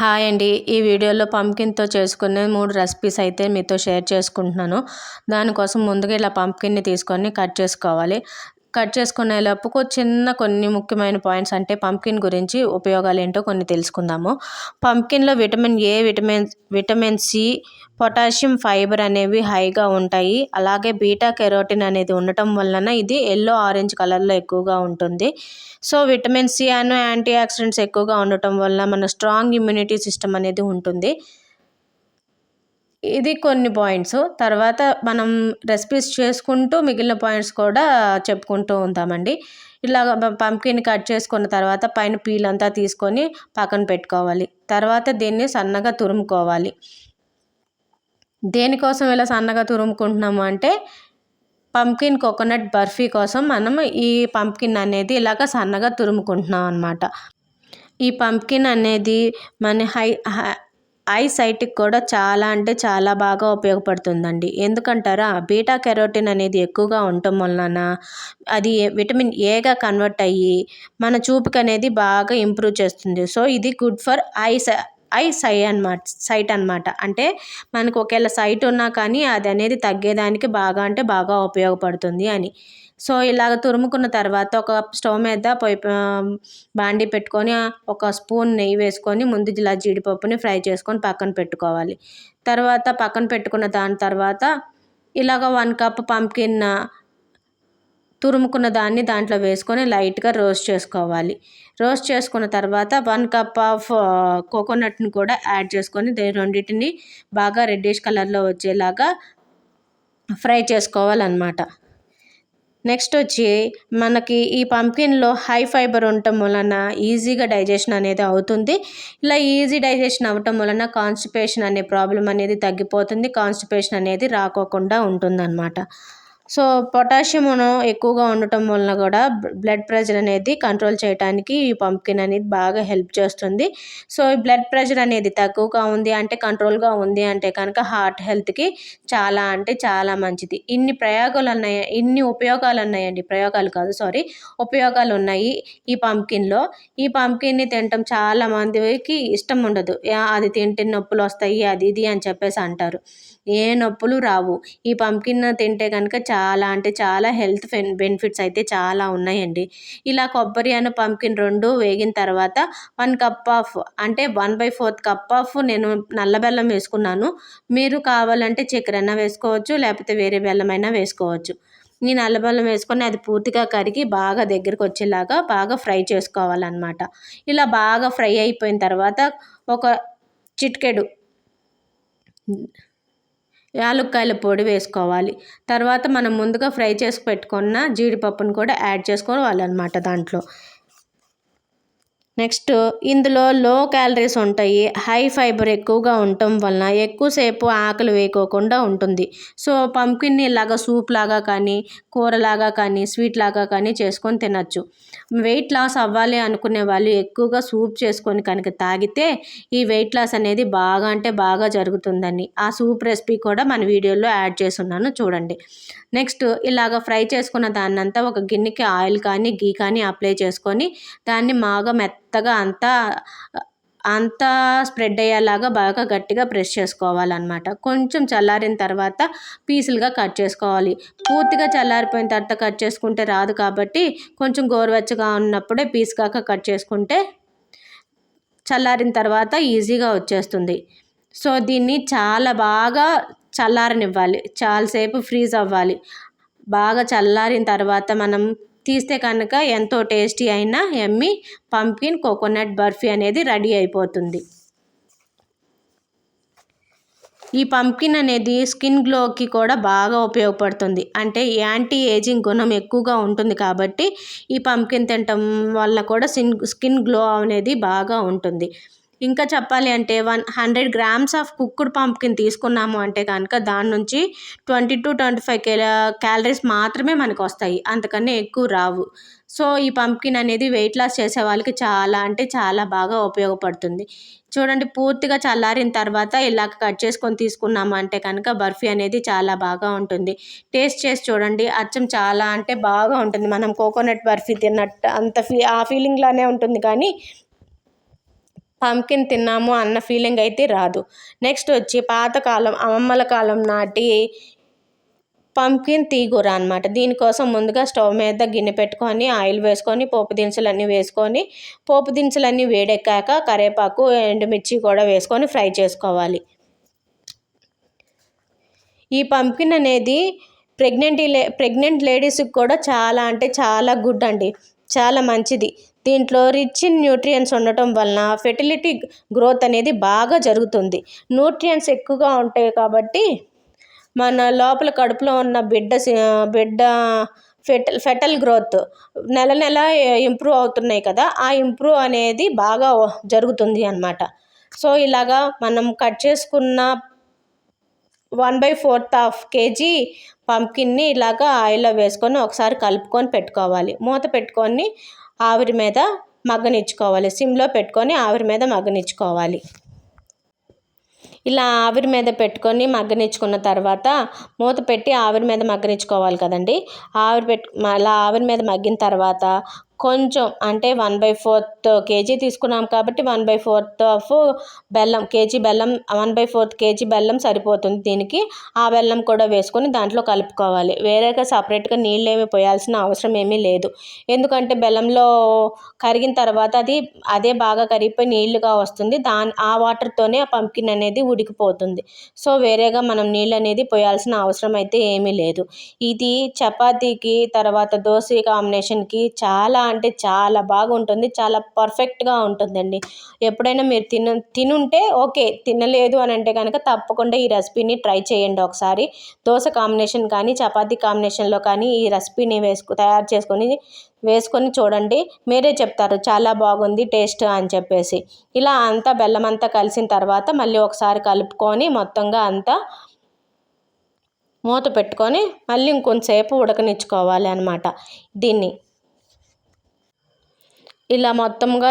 Hi అండి. ఈ వీడియోలో పంప్కిన్‌తో చేసుకునే 3 రెసిపీస్ అయితే మీతో షేర్ చేసుకుంటున్నాను. దానికోసం ముందుగా ఇలా పంప్కిన్‌ని తీసుకొని కట్ చేసుకోవాలి. కట్ చేసుకునేలోపు కొన్ని ముఖ్యమైన పాయింట్స్ అంటే పంప్కిన్ గురించి ఉపయోగాలేంటో కొన్ని తెలుసుకుందాము. పంప్కిన్‌లో vitamin A, vitamin C, potassium, fibre అనేవి హైగా ఉంటాయి. అలాగే బీటా కెరోటిన్ అనేది ఉండటం వలన ఇది యెల్లో, ఆరెంజ్ కలర్‌లో ఎక్కువగా ఉంటుంది. So vitamin C and antioxidants ఎక్కువగా ఉండటం వల్ల మన స్ట్రాంగ్ ఇమ్యూనిటీ సిస్టమ్ అనేది ఉంటుంది. ఇది కొన్ని పాయింట్స్. తర్వాత మనం రెసిపీస్ చేసుకుంటూ మిగిలిన పాయింట్స్ కూడా చెప్పుకుంటూ ఉంటామండి. ఇలాగ పంప్కిన్ కట్ చేసుకున్న తర్వాత పైన పీల్ అంతా తీసుకొని పక్కన పెట్టుకోవాలి. తర్వాత దీన్ని సన్నగా తురుముకోవాలి. దేనికోసం ఇలా సన్నగా తురుముకుంటున్నాము అంటే పంప్కిన్ కోకోనట్ బర్ఫీ కోసం మనం ఈ పంప్కిన్ అనేది ఇలాగ సన్నగా తురుముకుంటున్నాం అన్నమాట. ఈ పంప్కిన్ అనేది మన ఐ సైట్కి కూడా చాలా అంటే చాలా బాగా ఉపయోగపడుతుందండి. ఎందుకంటారా, బీటా కెరోటిన్ అనేది ఎక్కువగా ఉండటం వలన అది విటమిన్ ఏగా కన్వర్ట్ అయ్యి మన చూపుకి అనేది బాగా ఇంప్రూవ్ చేస్తుంది. సో ఇది గుడ్ ఫర్ సైట్ అనమాట. అంటే మనకు ఒకవేళ సైట్ ఉన్నా కానీ అది అనేది తగ్గేదానికి బాగా ఉపయోగపడుతుంది అని. సో ఇలాగ తురుముకున్న తర్వాత ఒక స్టవ్ మీద బాండీ పెట్టుకొని ఒక స్పూన్ నెయ్యి వేసుకొని ముందు ఇలా జీడిపప్పుని ఫ్రై చేసుకొని పక్కన పెట్టుకోవాలి. తర్వాత పక్కన పెట్టుకున్న దాని తర్వాత ఇలాగ 1 కప్ పంప్కిన్ తురుముకున్న దాన్ని దాంట్లో వేసుకొని లైట్గా రోస్ట్ చేసుకోవాలి. రోస్ట్ చేసుకున్న తర్వాత 1 కప్ ఆఫ్ కోకోనట్ని కూడా యాడ్ చేసుకొని రెండింటిని బాగా రెడ్డిష్ కలర్లో వచ్చేలాగా ఫ్రై చేసుకోవాలన్నమాట. నెక్స్ట్ వచ్చి మనకి ఈ పంప్కిన్లో హై ఫైబర్ ఉండటం వలన ఈజీగా డైజెషన్ అనేది అవుతుంది. ఇలా ఈజీ డైజెషన్ అవ్వటం వలన కాన్స్టిపేషన్ అనే ప్రాబ్లం అనేది తగ్గిపోతుంది. కాన్స్టిపేషన్ అనేది రాకోకుండా ఉంటుందన్నమాట. సో పొటాషియం ఎక్కువగా ఉండటం వలన కూడా బ్లడ్ ప్రెషర్ అనేది కంట్రోల్ చేయడానికి ఈ పంప్కిన్ అనేది బాగా హెల్ప్ చేస్తుంది. సో ఈ బ్లడ్ ప్రెషర్ అనేది తక్కువగా ఉంది అంటే, కంట్రోల్గా ఉంది అంటే కనుక హార్ట్ హెల్త్కి చాలా అంటే చాలా మంచిది. ఇన్ని ఉపయోగాలు ఉన్నాయండి. ఉపయోగాలు ఉన్నాయి ఈ పంప్కిన్లో. ఈ పంప్కిన్ని తినటం చాలా మందికి ఇష్టం ఉండదు. అది తింటే నొప్పులు వస్తాయి అది ఇది అని చెప్పేసి అంటారు. ఏ నొప్పులు రావు. ఈ పంప్కిన్ తింటే కనుక చాలా అంటే చాలా హెల్త్ బెనిఫిట్స్ అయితే చాలా ఉన్నాయండి. ఇలా కొబ్బరి అను పంప్కిన్ 2 వేగిన తర్వాత 1 కప్ ఆఫ్ అంటే 1/4 కప్ ఆఫ్ నేను నల్ల బెల్లం వేసుకున్నాను. మీరు కావాలంటే చక్కెర వేసుకోవచ్చు, లేకపోతే వేరే బెల్లమైనా వేసుకోవచ్చు. ఈ నల్ల బెల్లం వేసుకొని అది పూర్తిగా కరిగి బాగా దగ్గరికి వచ్చేలాగా బాగా ఫ్రై చేసుకోవాలన్నమాట. ఇలా బాగా ఫ్రై అయిపోయిన తర్వాత ఒక చిటికెడు యాలక్కాయల పొడి వేసుకోవాలి. తర్వాత మనం ముందుగా ఫ్రై చేసి పెట్టుకున్న జీడిపప్పును కూడా యాడ్ చేసుకోవాలన్నమాట దాంట్లో. నెక్స్ట్ ఇందులో లో క్యాలరీస్ ఉంటాయి. హై ఫైబర్ ఎక్కువగా ఉండటం వలన ఎక్కువసేపు ఆకలి వేయకోకుండా ఉంటుంది. సో పంప్కిన్ని ఇలాగా సూప్ లాగా కానీ, కూరలాగా కానీ, స్వీట్ లాగా కానీ చేసుకొని తినచ్చు. వెయిట్ లాస్ అవ్వాలి అనుకునే వాళ్ళు ఎక్కువగా సూప్ చేసుకొని కనుక తాగితే ఈ వెయిట్ లాస్ అనేది బాగా అంటే బాగా జరుగుతుందని ఆ సూప్ రెసిపీ కూడా మన వీడియోలో యాడ్ చేసున్నాను చూడండి. నెక్స్ట్ ఇలాగ ఫ్రై చేసుకున్న దాన్నంతా ఒక గిన్నెకి ఆయిల్ కానీ గీ కానీ అప్లై చేసుకొని దాన్ని బాగా మెత్తగా అంతా స్ప్రెడ్ అయ్యేలాగా బాగా గట్టిగా ప్రెస్ చేసుకోవాలన్నమాట. కొంచెం చల్లారిన తర్వాత పీసులుగా కట్ చేసుకోవాలి. పూర్తిగా చల్లారిపోయిన తర్వాత కట్ చేసుకుంటే రాదు కాబట్టి కొంచెం గోరువెచ్చగా ఉన్నప్పుడే పీస్గా కట్ చేసుకుంటే చల్లారిన తర్వాత ఈజీగా వచ్చేస్తుంది. సో దీన్ని చాలా బాగా చల్లారనివ్వాలి. చాలాసేపు ఫ్రీజ్ అవ్వాలి. బాగా చల్లారిన తర్వాత మనం తీస్తే కనుక ఎంతో టేస్టీ అయిన యమ్మీ పంప్కిన్ కోకోనట్ బర్ఫీ అనేది రెడీ అయిపోతుంది. ఈ పంప్కిన్ అనేది స్కిన్ గ్లోకి కూడా బాగా ఉపయోగపడుతుంది. అంటే యాంటీ ఏజింగ్ గుణం ఎక్కువగా ఉంటుంది కాబట్టి ఈ పంప్కిన్ తినటం వల్ల కూడా స్కిన్ గ్లో అనేది బాగా ఉంటుంది. ఇంకా చెప్పాలి అంటే 100 గ్రామ్స్ ఆఫ్ కుక్డ్ పంప్కిన్ తీసుకున్నాము అంటే కనుక దాని నుంచి 20-25 క్యాలరీస్ మాత్రమే మనకు వస్తాయి. అంతకన్నా ఎక్కువ రావు. సో ఈ పంప్కిన్ అనేది వెయిట్ లాస్ చేసే వాళ్ళకి చాలా అంటే చాలా బాగా ఉపయోగపడుతుంది. చూడండి, పూర్తిగా చల్లారిన తర్వాత ఇలా కట్ చేసుకొని తీసుకున్నాము అంటే కనుక బర్ఫీ అనేది చాలా బాగా ఉంటుంది. టేస్ట్ చేసి చూడండి, అచ్చం చాలా అంటే బాగా ఉంటుంది. మనం కోకోనట్ బర్ఫీ తిన్నట్టు ఆ ఫీలింగ్లానే ఉంటుంది. కానీ పంకిన్ తిన్నాము అన్న ఫీలింగ్ అయితే రాదు. నెక్స్ట్ వచ్చి పాతకాలం అమ్మమ్మల కాలం నాటి పంకిన్ తీగూర అనమాట. దీనికోసం ముందుగా స్టవ్ మీద గిన్నె పెట్టుకొని ఆయిల్ వేసుకొని పోపు దినుసులన్నీ వేసుకొని, పోపు దినుసులన్నీ వేడెక్కాక కరివేపాకు, ఎండుమిర్చి కూడా వేసుకొని ఫ్రై చేసుకోవాలి. ఈ పంకిన్ అనేది ప్రెగ్నెంట్ లేడీస్కి కూడా చాలా అంటే చాలా గుడ్ అండి, చాలా మంచిది. దీంట్లో రిచ్ ఇన్ న్యూట్రియన్స్ ఉండటం వలన ఫెర్టిలిటీ గ్రోత్ అనేది బాగా జరుగుతుంది. న్యూట్రియన్స్ ఎక్కువగా ఉంటాయి కాబట్టి మన లోపల కడుపులో ఉన్న బిడ్డ ఫెటల్ గ్రోత్ నెల ఇంప్రూవ్ అవుతున్నాయి కదా, ఆ ఇంప్రూవ్ అనేది బాగా జరుగుతుంది అన్నమాట. సో ఇలాగా మనం కట్ చేసుకున్న 1/4 kg పంకిన్ని ఇలాగా ఆయిల్లో వేసుకొని ఒకసారి కలుపుకొని పెట్టుకోవాలి. మూత పెట్టుకొని ఆవిరి మీద మగ్గనిచ్చుకోవాలి. సిమ్లో పెట్టుకొని ఆవిరి మీద మగ్గనిచ్చుకోవాలి. ఇలా ఆవిరి మీద పెట్టుకొని మగ్గనిచ్చుకున్న తర్వాత మూత పెట్టి ఆవిరి మీద మగ్గనిచ్చుకోవాలి కదండి. అలా ఆవిరి మీద మగ్గిన తర్వాత కొంచెం అంటే 1/4 kg తీసుకున్నాం కాబట్టి 1/4 ఆఫ్ బెల్లం, కేజీ బెల్లం 1/4 kg బెల్లం సరిపోతుంది దీనికి. ఆ బెల్లం కూడా వేసుకొని దాంట్లో కలుపుకోవాలి. వేరేగా సపరేట్గా నీళ్ళు ఏమి పోయాల్సిన అవసరం ఏమీ లేదు. ఎందుకంటే బెల్లంలో కరిగిన తర్వాత అదే బాగా కరిగిపోయి నీళ్ళుగా వస్తుంది. ఆ వాటర్తోనే ఆ పంకిన్ అనేది ఉడికిపోతుంది. సో వేరేగా మనం నీళ్ళు అనేది పోయాల్సిన అవసరం అయితే ఏమీ లేదు. ఇది చపాతీకి తర్వాత దోశ కాంబినేషన్కి చాలా అంటే చాలా బాగుంటుంది, చాలా పర్ఫెక్ట్గా ఉంటుందండి. ఎప్పుడైనా మీరు తినుంటే ఓకే, తినలేదు అని అంటే కనుక తప్పకుండా ఈ రెసిపీని ట్రై చేయండి ఒకసారి. దోశ కాంబినేషన్ కానీ చపాతీ కాంబినేషన్లో కానీ ఈ రెసిపీని తయారు వేసుకొని చూడండి. మీరే చెప్తారు చాలా బాగుంది టేస్ట్ అని చెప్పేసి. ఇలా అంతా బెల్లం అంతా కలిసిన తర్వాత మళ్ళీ ఒకసారి కలుపుకొని మొత్తంగా అంతా మూత పెట్టుకొని మళ్ళీ ఇంకొంచెంసేపు ఉడకనిచ్చుకోవాలి అన్నమాట. దీన్ని ఇలా మొత్తంగా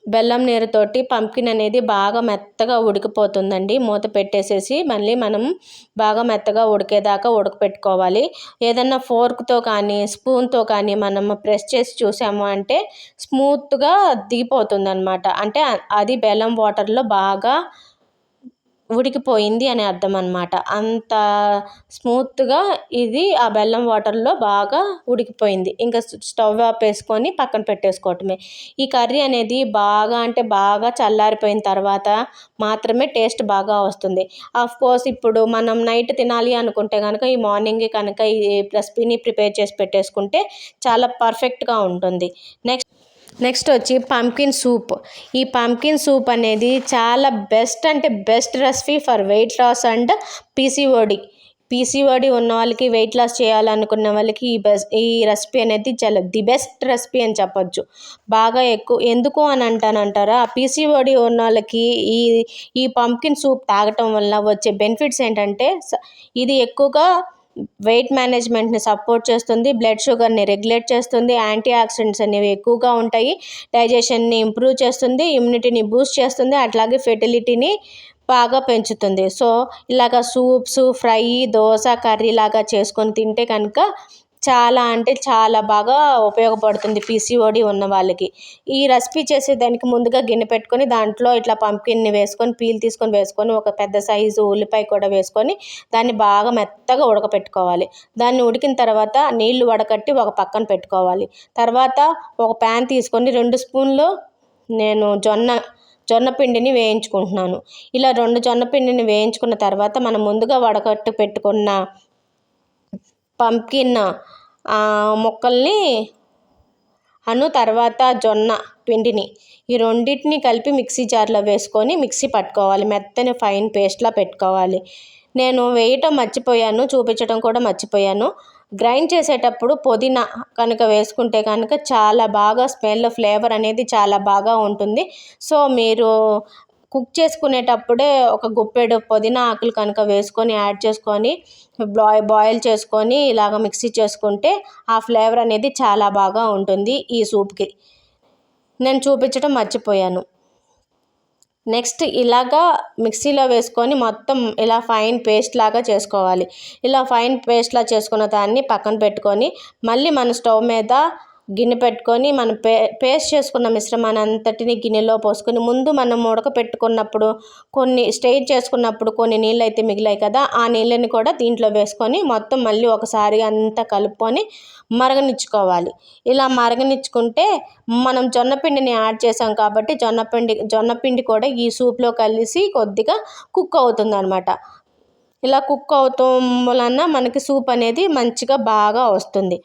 బెల్లం నీరుతోటి పంకిన్ అనేది బాగా మెత్తగా ఉడికిపోతుందండి. మూత పెట్టేసేసి మళ్ళీ మనం బాగా మెత్తగా ఉడికేదాకా ఉడకపెట్టుకోవాలి. ఏదన్నా ఫోర్క్తో కానీ స్పూన్తో కానీ మనం ప్రెస్ చేసి చూసాము అంటే స్మూత్గా దిగిపోతుంది అనమాట. అంటే అది బెల్లం వాటర్లో బాగా ఉడికిపోయింది అని అర్థం అనమాట. అంత స్మూత్గా ఇది ఆ బెల్లం వాటర్లో బాగా ఉడికిపోయింది. ఇంకా స్టవ్ ఆపేసుకొని పక్కన పెట్టేసుకోవటమే. ఈ కర్రీ అనేది బాగా అంటే బాగా చల్లారిపోయిన తర్వాత మాత్రమే టేస్ట్ బాగా వస్తుంది. కోర్స్ ఇప్పుడు మనం నైట్ తినాలి అనుకుంటే కనుక ఈ మార్నింగే కనుక ఈ రెసిపీని ప్రిపేర్ చేసి పెట్టేసుకుంటే చాలా పర్ఫెక్ట్గా ఉంటుంది. నెక్స్ట్ వచ్చి పంకిన్ సూప్. ఈ పంకిన్ సూప్ అనేది చాలా బెస్ట్ అంటే best recipe for weight loss and PCOD ఉన్న వాళ్ళకి, వెయిట్ లాస్ చేయాలనుకున్న వాళ్ళకి ఈ రెసిపీ అనేది చాలా ది బెస్ట్ రెసిపీ అని చెప్పొచ్చు. బాగా ఎందుకు అని అంటారా, పీసీఓడి ఉన్న వాళ్ళకి ఈ పంకిన్ సూప్ తాగటం వల్ల వచ్చే బెనిఫిట్స్ ఏంటంటే ఇది ఎక్కువగా వెయిట్ మేనేజ్మెంట్ని సపోర్ట్ చేస్తుంది, బ్లడ్ షుగర్ని రెగ్యులేట్ చేస్తుంది, యాంటీ ఆక్సిడెంట్స్ అనేవి ఎక్కువగా ఉంటాయి, డైజెషన్ని ఇంప్రూవ్ చేస్తుంది, ఇమ్యూనిటీని బూస్ట్ చేస్తుంది, అట్లాగే ఫెర్టిలిటీని బాగా పెంచుతుంది. సో ఇలాగ సూప్స్, ఫ్రై, దోశ, కర్రీ లాగా చేసుకొని తింటే కనుక చాలా అంటే చాలా బాగా ఉపయోగపడుతుంది పీసీఓడి ఉన్న వాళ్ళకి. ఈ రెసిపీ చేసేదానికి ముందుగా గిన్నె పెట్టుకొని దాంట్లో ఇట్లా పంకిన్ని వేసుకొని పీల్ తీసుకొని వేసుకొని ఒక పెద్ద సైజు ఉల్లిపాయ కూడా వేసుకొని దాన్ని బాగా మెత్తగా ఉడకపెట్టుకోవాలి. దాన్ని ఉడికిన తర్వాత నీళ్లు వడకట్టి ఒక పక్కన పెట్టుకోవాలి. తర్వాత ఒక ప్యాన్ తీసుకొని 2 స్పూన్లు నేను జొన్న పిండిని వేయించుకుంటున్నాను. ఇలా 2 జొన్న పిండిని వేయించుకున్న తర్వాత మనం ముందుగా వడకట్టు పెట్టుకున్న పంకిన్ ముక్కల్ని తర్వాత జొన్న పిండిని ఈ రెండింటిని కలిపి మిక్సీ జార్లో వేసుకొని మిక్సీ పట్టుకోవాలి. మెత్తని ఫైన్ పేస్ట్లా పెట్టుకోవాలి. నేను చూపించడం కూడా మర్చిపోయాను. గ్రైండ్ చేసేటప్పుడు పుదీనా కనుక వేసుకుంటే కనుక చాలా బాగా స్మెల్, ఫ్లేవర్ అనేది చాలా బాగా ఉంటుంది. సో మీరు కుక్ చేసుకునేటప్పుడే ఒక గుప్పెడు పుదీనా ఆకులు కనుక వేసుకొని యాడ్ చేసుకొని బాయిల్ చేసుకొని ఇలాగ మిక్సీ చేసుకుంటే ఆ ఫ్లేవర్ అనేది చాలా బాగా ఉంటుంది ఈ సూప్కి. నేను చూపించడం మర్చిపోయాను. నెక్స్ట్ ఇలాగా మిక్సీలో వేసుకొని మొత్తం ఇలా ఫైన్ పేస్ట్ లాగా చేసుకోవాలి. ఇలా ఫైన్ పేస్ట్లా చేసుకున్న దాన్ని పక్కన పెట్టుకొని మళ్ళీ మన స్టవ్ మీద గిన్నె పెట్టుకొని మనం పేస్ట్ చేసుకున్న మిశ్రమాన్ని అంతటిని గిన్నెలో పోసుకొని ముందు మనం ఉడకపెట్టుకున్నప్పుడు కొన్ని స్టెయిన్ చేసుకున్నప్పుడు కొన్ని నీళ్ళు అయితే మిగిలాయి కదా, ఆ నీళ్ళని కూడా దీంట్లో వేసుకొని మొత్తం మళ్ళీ ఒకసారి అంతా కలుపుకొని మరగనిచ్చుకోవాలి. ఇలా మరగనిచ్చుకుంటే మనం జొన్నపిండిని యాడ్ చేసాం కాబట్టి జొన్నపిండి కూడా ఈ సూప్లో కలిసి కొద్దిగా కుక్ అవుతుందన్నమాట. ఇలా కుక్ అవుతాం వలన మనకి సూప్ అనేది మంచిగా బాగా వస్తుంది.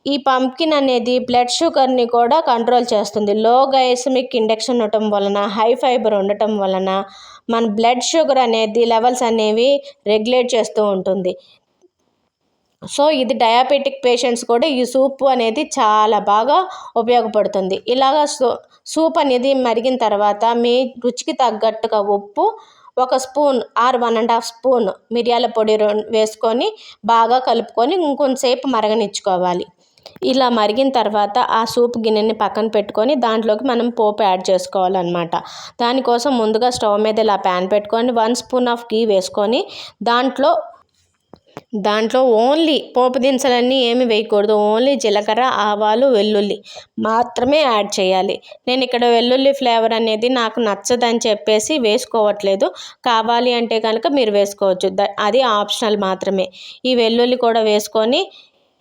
ఈ పంప్కిన్ అనేది బ్లడ్ షుగర్ని కూడా కంట్రోల్ చేస్తుంది. లో గ్లైసెమిక్ ఇండెక్స్ ఉండటం వలన, హై ఫైబర్ ఉండటం వలన మన బ్లడ్ షుగర్ అనేది లెవెల్స్ అనేవి రెగ్యులేట్ చేస్తూ ఉంటుంది. సో ఇది డయాబెటిక్ పేషెంట్స్ కూడా ఈ సూప్ అనేది చాలా బాగా ఉపయోగపడుతుంది. ఇలాగ సూప్ అనేది మరిగిన తర్వాత మీ రుచికి తగ్గట్టుగా ఉప్పు, 1 స్పూన్ ఆర్ 1.5 స్పూన్ మిరియాల పొడి వేసుకొని బాగా కలుపుకొని ఇంకొంతసేపు మరగనిచ్చుకోవాలి. ఇలా మరిగిన తర్వాత ఆ సూప్ గిన్నెని పక్కన పెట్టుకొని దాంట్లోకి మనం పోపు యాడ్ చేసుకోవాలన్నమాట. దానికోసం ముందుగా స్టవ్ మీద ఇలా ప్యాన్ పెట్టుకొని 1 స్పూన్ ఆఫ్ గీ వేసుకొని దాంట్లో ఓన్లీ పోపు దినుసులన్నీ ఏమి వేయకూడదు. ఓన్లీ జీలకర్ర, ఆవాలు, వెల్లుల్లి మాత్రమే యాడ్ చేయాలి. నేను ఇక్కడ వెల్లుల్లి ఫ్లేవర్ అనేది నాకు నచ్చదని చెప్పేసి వేసుకోవట్లేదు. కావాలి అంటే కనుక మీరు వేసుకోవచ్చు, అది ఆప్షనల్ మాత్రమే. ఈ వెల్లుల్లి కూడా వేసుకొని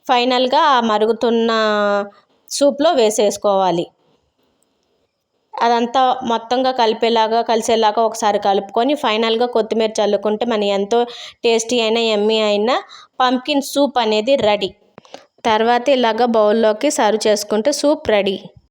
ఫైనల్గా ఆ మరుగుతున్న సూప్లో వేసేసుకోవాలి. అదంతా మొత్తంగా కలిసేలాగా ఒకసారి కలుపుకొని ఫైనల్గా కొత్తిమీర చల్లుకుంటే మన ఎంతో టేస్టీ అయిన యమ్మీ అయిన పంప్కిన్ సూప్ అనేది రెడీ. తర్వాత ఇలాగ బౌల్లోకి సర్వ్ చేసుకుంటే సూప్ రెడీ.